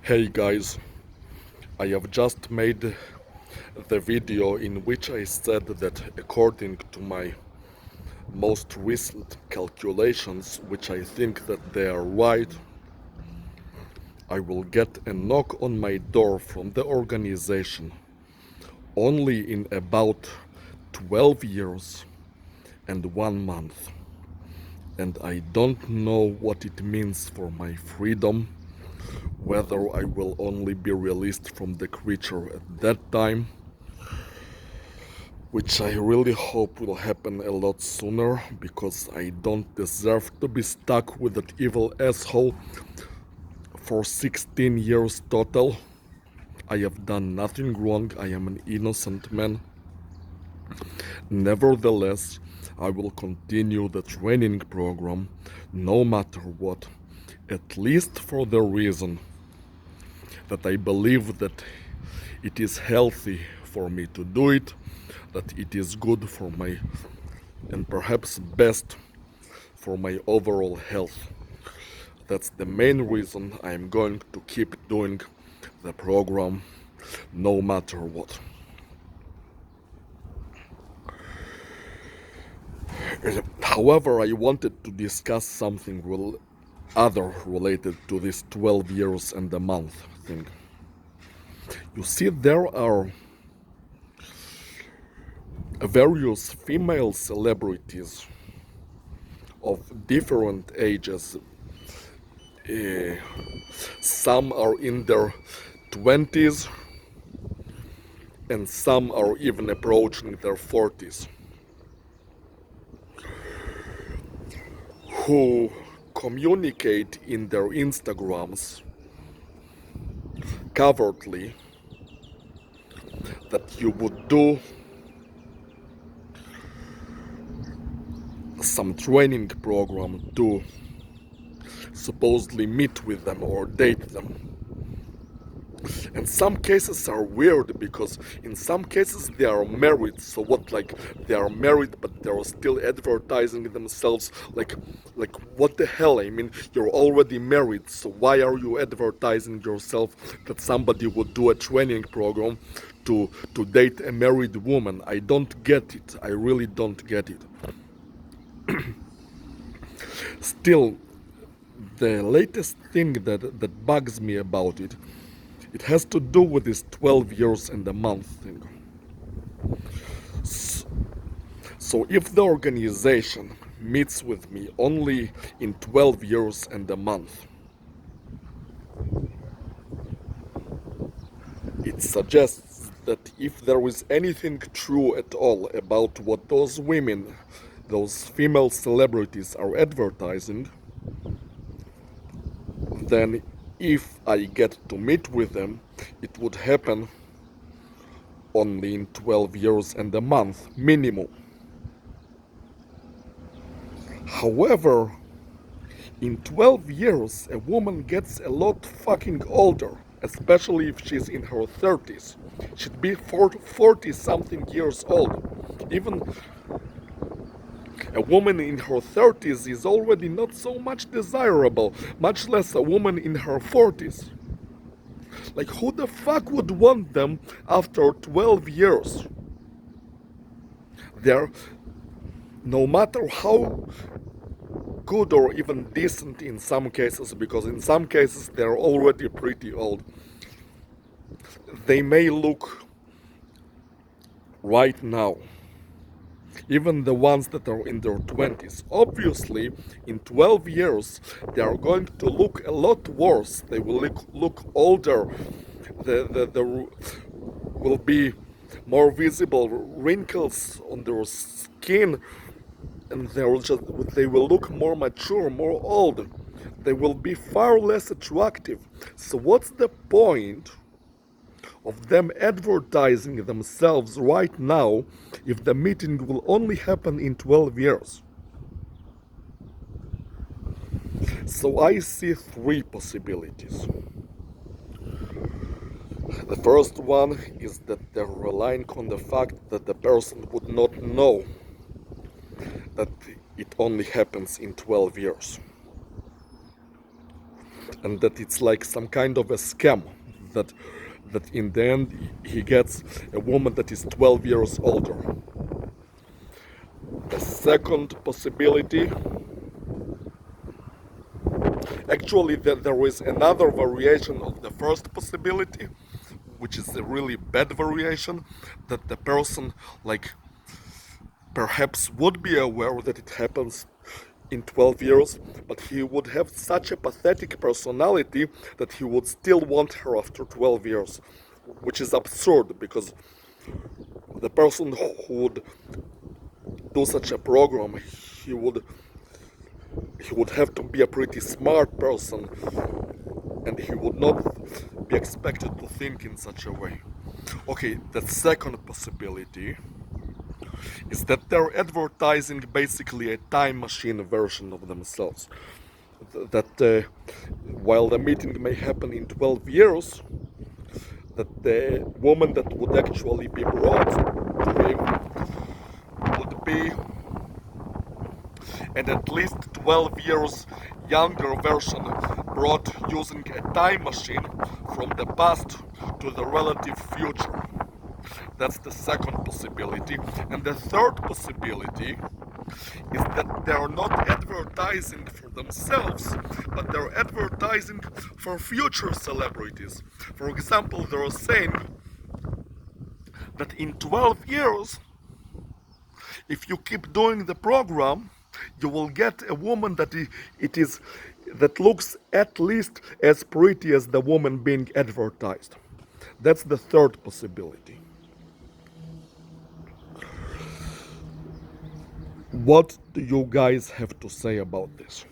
Hey guys, I have just made the video in which I said that according to my most recent calculations, which I think that they are right, I will get a knock on my door from the organization only in about 12 years and 1 month. And I don't know what it means for my freedom, whether I will only be released from the creature at that time, which I really hope will happen a lot sooner, because I don't deserve to be stuck with that evil asshole for 16 years total. I have done nothing wrong, I am an innocent man. Nevertheless, I will continue the training program no matter what, at least for the reason that I believe that it is healthy for me to do it, that it is good for my, and perhaps best for my overall health. That's the main reason I'm going to keep doing the program no matter what. However, I wanted to discuss something other related to this 12 years and a month thing. You see, there are various female celebrities of different ages. Uh, some are in their 20s and some are even approaching their 40s, who communicate in their Instagrams covertly that you would do some training program to supposedly meet with them or date them. And some cases are weird, because in some cases they are married. So what, like, they are married but they're still advertising themselves? Like what the hell? I mean, you're already married, so why are you advertising yourself that somebody would do a training program to date a married woman? I don't get it. I really don't get it. Still, the latest thing that bugs me about it, it has to do with this 12 years and a month thing. So if the organization meets with me only in 12 years and a month, it suggests that if there is anything true at all about what those women, those female celebrities are advertising, then if I get to meet with them, it would happen only in 12 years and a month minimum. However, in 12 years, a woman gets a lot fucking older, especially if she's in her 30s. She'd be 40 something years old. Even a woman in her 30s is already not so much desirable, much less a woman in her 40s. Like, who the fuck would want them after 12 years? They're, no matter how good or even decent in some cases, because in some cases they're already pretty old, they may look right now, even the ones that are in their 20s. Obviously, in 12 years, they are going to look a lot worse. They will look older. The will be more visible wrinkles on their skin, and they will look more mature, more old. They will be far less attractive. So what's the point of them advertising themselves right now if the meeting will only happen in 12 years? So I see three possibilities. The first one is that they're relying on the fact that the person would not know that it only happens in 12 years. and that it's like some kind of a scam, that in the end he gets a woman that is 12 years older. The second possibility, actually there is another variation of the first possibility, which is a really bad variation, that the person like perhaps would be aware that it happens in 12 years, but he would have such a pathetic personality that he would still want her after 12 years, which is absurd, because the person who would do such a program, he would have to be a pretty smart person, and he would not be expected to think in such a way. Okay, the second possibility is that they're advertising basically a time machine version of themselves. That while the meeting may happen in 12 years, that the woman that would actually be brought to him would be an at least 12 years younger version, brought using a time machine from the past to the relative future. That's the second possibility. And the third possibility is that they're not advertising for themselves, but they're advertising for future celebrities. For example, they're saying that in 12 years, if you keep doing the program, you will get a woman that looks at least as pretty as the woman being advertised. That's the third possibility. What do you guys have to say about this?